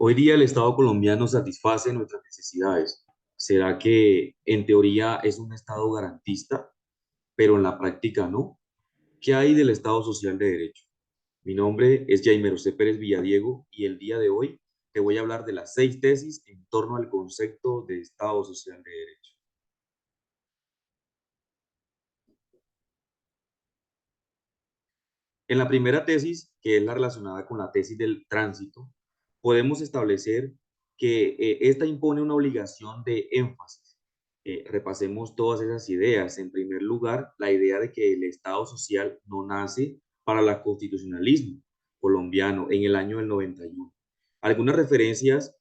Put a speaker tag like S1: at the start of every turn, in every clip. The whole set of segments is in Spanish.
S1: Hoy día el Estado colombiano satisface nuestras necesidades. ¿Será que en teoría es un Estado garantista, pero en la práctica no? ¿Qué hay del Estado social de derecho? Mi nombre es Jaime José Pérez Villadiego y el día de hoy te voy a hablar de las 6 tesis en torno al concepto de Estado social de derecho. En la primera tesis, que es la relacionada con la tesis del tránsito, podemos establecer que esta impone una obligación de énfasis. Repasemos todas esas ideas. En primer lugar, la idea de que el Estado social no nace para el constitucionalismo colombiano en el año del 91. Algunas referencias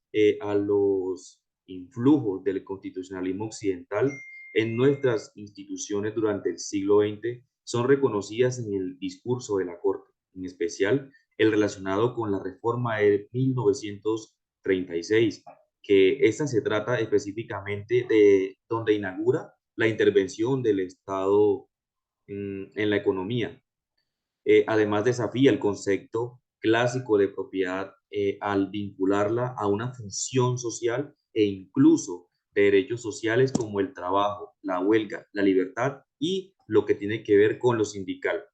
S1: a los influjos del constitucionalismo occidental en nuestras instituciones durante el siglo XX son reconocidas en el discurso de la Corte, en especial el relacionado con la reforma de 1936, que esta se trata específicamente de donde inaugura la intervención del Estado en la economía. Además desafía el concepto clásico de propiedad al vincularla a una función social e incluso de derechos sociales como el trabajo, la huelga, la libertad y lo que tiene que ver con lo sindical.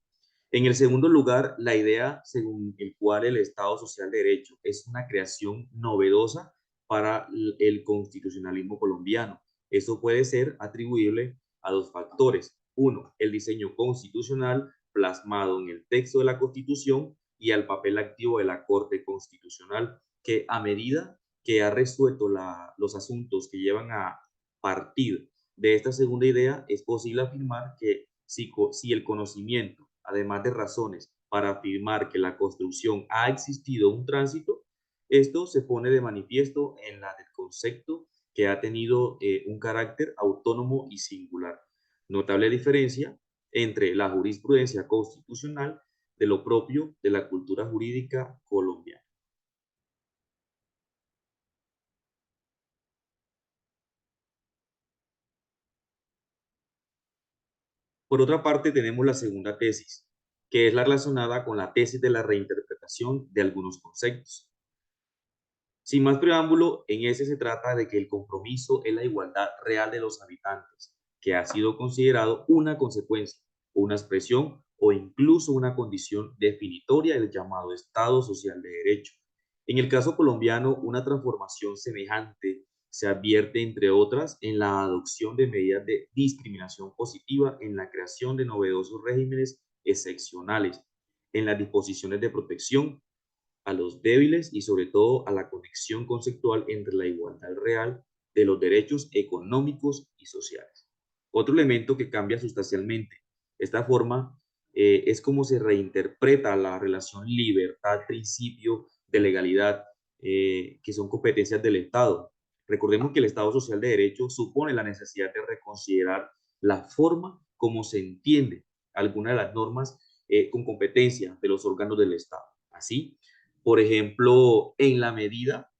S1: En el segundo lugar, la idea según el cual el Estado Social de Derecho es una creación novedosa para el constitucionalismo colombiano. Eso puede ser atribuible a dos factores. Uno, el diseño constitucional plasmado en el texto de la Constitución y al papel activo de la Corte Constitucional, que a medida que ha resuelto los asuntos que llevan a partir de esta segunda idea, es posible afirmar que si el conocimiento, además de razones para afirmar que la construcción ha existido un tránsito, esto se pone de manifiesto en la del concepto que ha tenido un carácter autónomo y singular. Notable diferencia entre la jurisprudencia constitucional de lo propio de la cultura jurídica colombiana. Por otra parte, tenemos la segunda tesis, que es la relacionada con la tesis de la reinterpretación de algunos conceptos. Sin más preámbulo, en ese se trata de que el compromiso es la igualdad real de los habitantes, que ha sido considerado una consecuencia, una expresión o incluso una condición definitoria del llamado Estado Social de Derecho. En el caso colombiano, una transformación semejante se advierte, entre otras, en la adopción de medidas de discriminación positiva, en la creación de novedosos regímenes excepcionales, en las disposiciones de protección a los débiles y sobre todo a la conexión conceptual entre la igualdad real de los derechos económicos y sociales. Otro elemento que cambia sustancialmente esta forma es cómo se reinterpreta la relación libertad-principio de legalidad, que son competencias del Estado. Recordemos que el Estado social de derecho supone la necesidad de reconsiderar la forma como se entiende alguna de las normas con competencia de los órganos del Estado. Así, por ejemplo, en la medida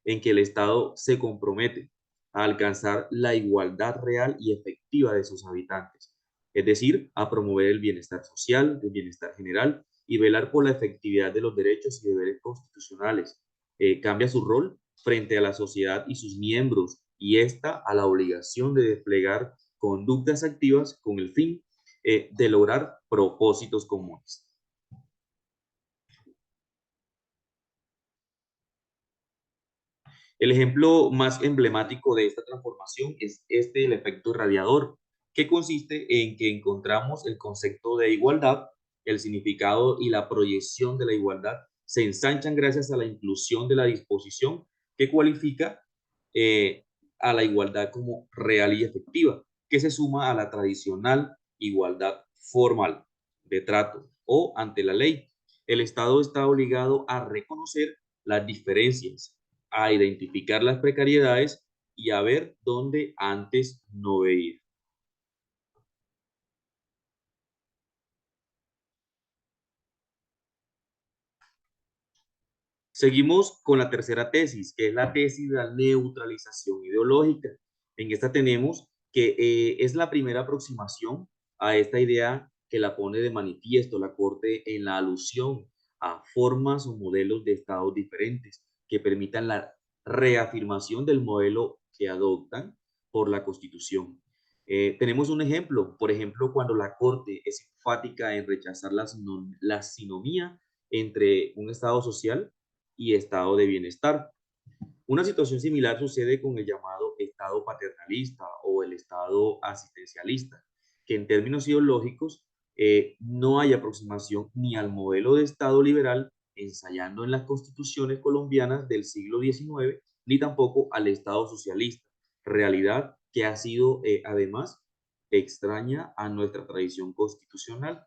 S1: en que el Estado se compromete a alcanzar la igualdad real y efectiva de sus habitantes, es decir, a promover el bienestar social, el bienestar general y velar por la efectividad de los derechos y deberes constitucionales. Cambia su rol frente a la sociedad y sus miembros y esta a la obligación de desplegar conductas activas con el fin de lograr propósitos comunes. El ejemplo más emblemático de esta transformación es el efecto radiador, que consiste en que encontramos el concepto de igualdad, el significado y la proyección de la igualdad se ensanchan gracias a la inclusión de la disposición que cualifica eh, a la igualdad como real y efectiva, que se suma a la tradicional igualdad formal de trato o ante la ley. El Estado está obligado a reconocer las diferencias, a identificar las precariedades y a ver dónde antes no veía. Seguimos con la tercera tesis, que es la tesis de la neutralización ideológica. En esta tenemos que es la primera aproximación a esta idea que la pone de manifiesto la Corte en la alusión a formas o modelos de estados diferentes, que permitan la reafirmación del modelo que adoptan por la Constitución. Tenemos un ejemplo, por ejemplo, cuando la Corte es enfática en rechazar la sinomía entre un Estado social y Estado de bienestar. Una situación similar sucede con el llamado Estado paternalista o el Estado asistencialista, que en términos ideológicos no hay aproximación ni al modelo de Estado liberal ensayando en las constituciones colombianas del siglo XIX, ni tampoco al Estado socialista, realidad que ha sido además extraña a nuestra tradición constitucional.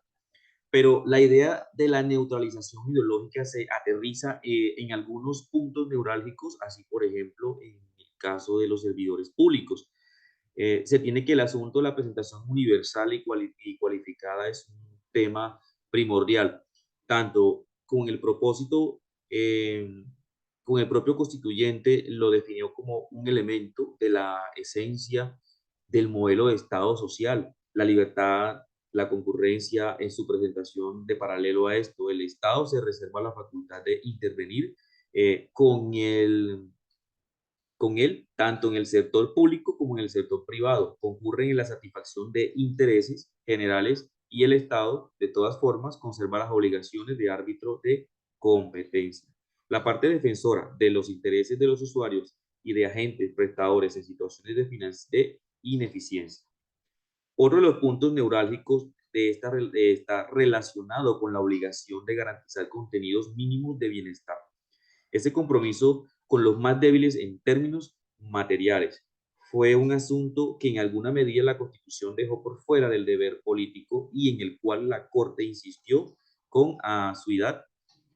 S1: Pero la idea de la neutralización ideológica se aterriza en algunos puntos neurálgicos, así por ejemplo en el caso de los servidores públicos. Se tiene que el asunto de la presentación universal y cualificada es un tema primordial, tanto con el propósito, con el propio constituyente lo definió como un elemento de la esencia del modelo de Estado social, la libertad, la concurrencia en su presentación. De paralelo a esto, el Estado se reserva la facultad de intervenir con él, tanto en el sector público como en el sector privado, concurren en la satisfacción de intereses generales y el Estado, de todas formas, conserva las obligaciones de árbitro de competencia. La parte defensora de los intereses de los usuarios y de agentes prestadores en situaciones de ineficiencia. Otro de los puntos neurálgicos está relacionado con la obligación de garantizar contenidos mínimos de bienestar. Ese compromiso con los más débiles en términos materiales fue un asunto que en alguna medida la Constitución dejó por fuera del deber político y en el cual la Corte insistió con asiduidad.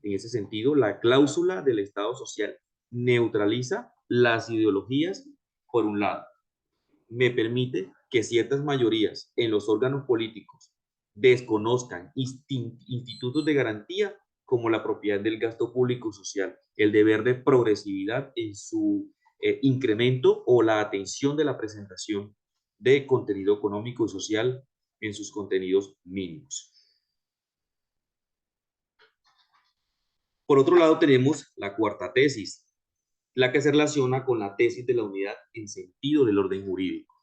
S1: En ese sentido, la cláusula del Estado social neutraliza las ideologías por un lado, me permite que ciertas mayorías en los órganos políticos desconozcan institutos de garantía como la propiedad del gasto público social, el deber de progresividad en su incremento o la atención de la presentación de contenido económico y social en sus contenidos mínimos. Por otro lado, tenemos la cuarta tesis, la que se relaciona con la tesis de la unidad en sentido del orden jurídico.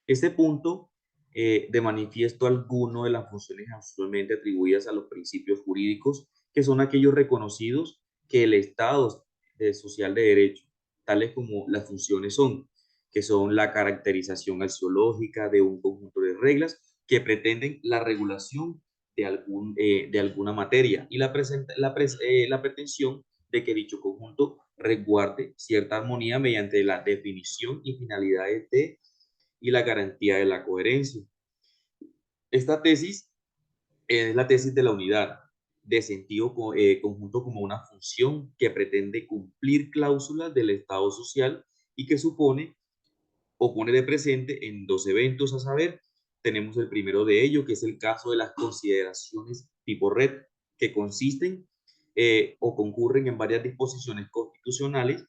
S1: Este punto de manifiesto alguno de las funciones usualmente atribuidas a los principios jurídicos, que son aquellos reconocidos que el Estado social de derecho, tales como las funciones son, que son la caracterización axiológica de un conjunto de reglas que pretenden la regulación de alguna materia y la pretensión de que dicho conjunto resguarde cierta armonía mediante la definición y finalidades de y la garantía de la coherencia. Esta tesis es la tesis de la unidad de sentido conjunto como una función que pretende cumplir cláusulas del Estado social y que supone o pone de presente en dos eventos, a saber, tenemos el primero de ello, que es el caso de las consideraciones tipo red, que consisten o concurren en varias disposiciones constitucionales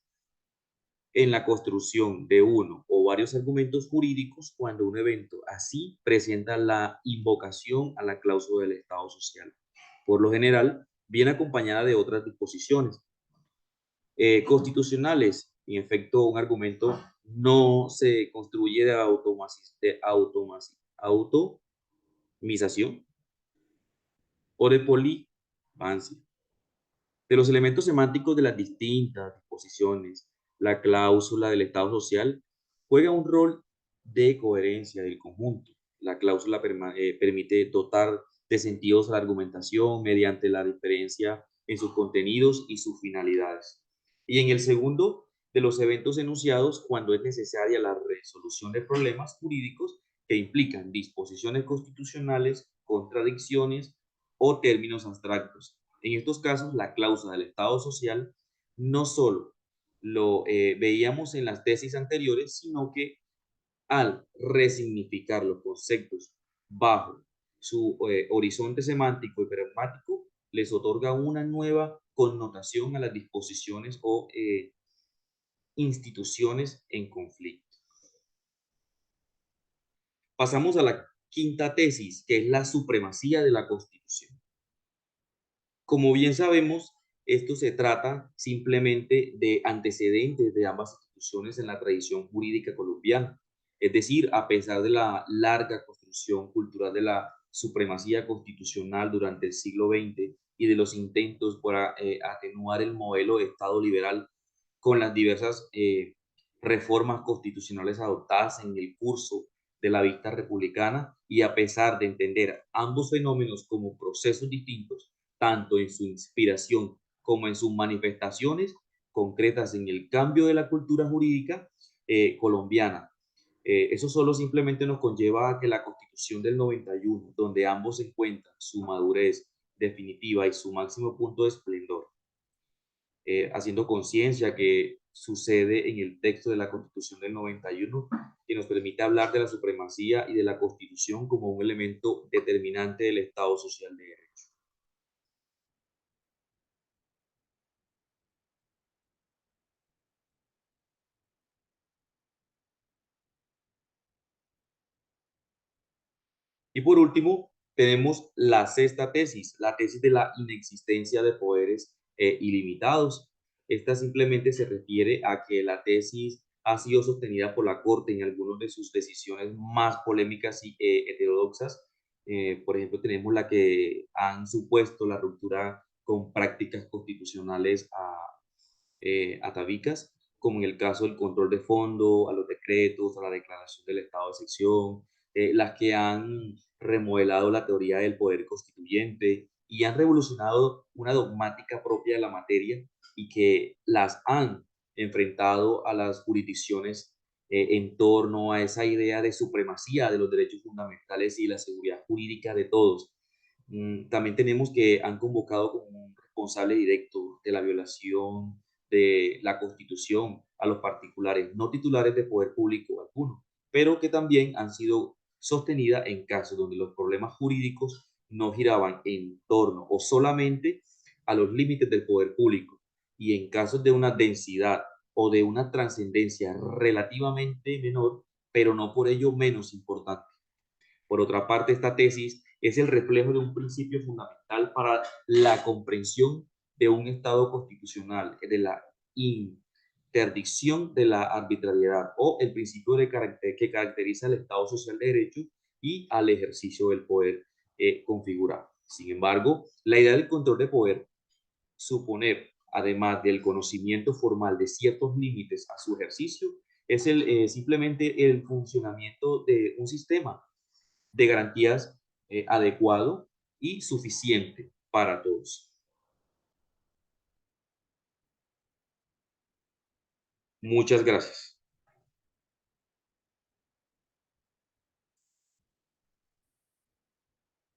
S1: en la construcción de uno o varios argumentos jurídicos cuando un evento así presenta la invocación a la cláusula del Estado social. Por lo general, viene acompañada de otras disposiciones constitucionales. En efecto, un argumento no se construye automización o de polivancia. De los elementos semánticos de las distintas disposiciones, la cláusula del Estado social juega un rol de coherencia del conjunto. La cláusula permite dotar de sentidos a la argumentación mediante la diferencia en sus contenidos y sus finalidades. Y en el segundo, de los eventos enunciados, cuando es necesaria la resolución de problemas jurídicos que implican disposiciones constitucionales, contradicciones o términos abstractos. En estos casos, la cláusula del Estado social no solo lo veíamos en las tesis anteriores, sino que al resignificar los conceptos bajo su horizonte semántico y pragmático, les otorga una nueva connotación a las disposiciones o instituciones en conflicto. Pasamos a la quinta tesis, que es la supremacía de la Constitución. Como bien sabemos, esto se trata simplemente de antecedentes de ambas instituciones en la tradición jurídica colombiana. Es decir, a pesar de la larga construcción cultural de la supremacía constitucional durante el siglo XX y de los intentos por atenuar el modelo de Estado liberal con las diversas reformas constitucionales adoptadas en el curso de la vista republicana, y a pesar de entender ambos fenómenos como procesos distintos, tanto en su inspiración como en sus manifestaciones concretas en el cambio de la cultura jurídica colombiana. Eso solo simplemente nos conlleva a que la Constitución del 91, donde ambos encuentran su madurez definitiva y su máximo punto de esplendor, haciendo conciencia que sucede en el texto de la Constitución del 91, que nos permite hablar de la supremacía y de la Constitución como un elemento determinante del Estado social de derecho. Y por último, tenemos la sexta tesis, la tesis de la inexistencia de poderes ilimitados. Esta simplemente se refiere a que la tesis ha sido sostenida por la Corte en algunas de sus decisiones más polémicas y heterodoxas. Por ejemplo, tenemos la que han supuesto la ruptura con prácticas constitucionales atavicas, como en el caso del control de fondo, a los decretos, a la declaración del estado de excepción, las que han remodelado la teoría del poder constituyente y han revolucionado una dogmática propia de la materia y que las han enfrentado a las jurisdicciones en torno a esa idea de supremacía de los derechos fundamentales y la seguridad jurídica de todos. También tenemos que han convocado como un responsable directo de la violación de la Constitución a los particulares no titulares de poder público alguno, pero que también han sido sostenidas en casos donde los problemas jurídicos no giraban en torno o solamente a los límites del poder público, y en casos de una densidad o de una trascendencia relativamente menor, pero no por ello menos importante. Por otra parte, esta tesis es el reflejo de un principio fundamental para la comprensión de un Estado constitucional, de la interdicción de la arbitrariedad o el principio de carácter que caracteriza al Estado social de derecho y al ejercicio del poder configurado. Sin embargo, la idea del control de poder suponer, además del conocimiento formal de ciertos límites a su ejercicio, es simplemente el funcionamiento de un sistema de garantías adecuado y suficiente para todos. Muchas gracias.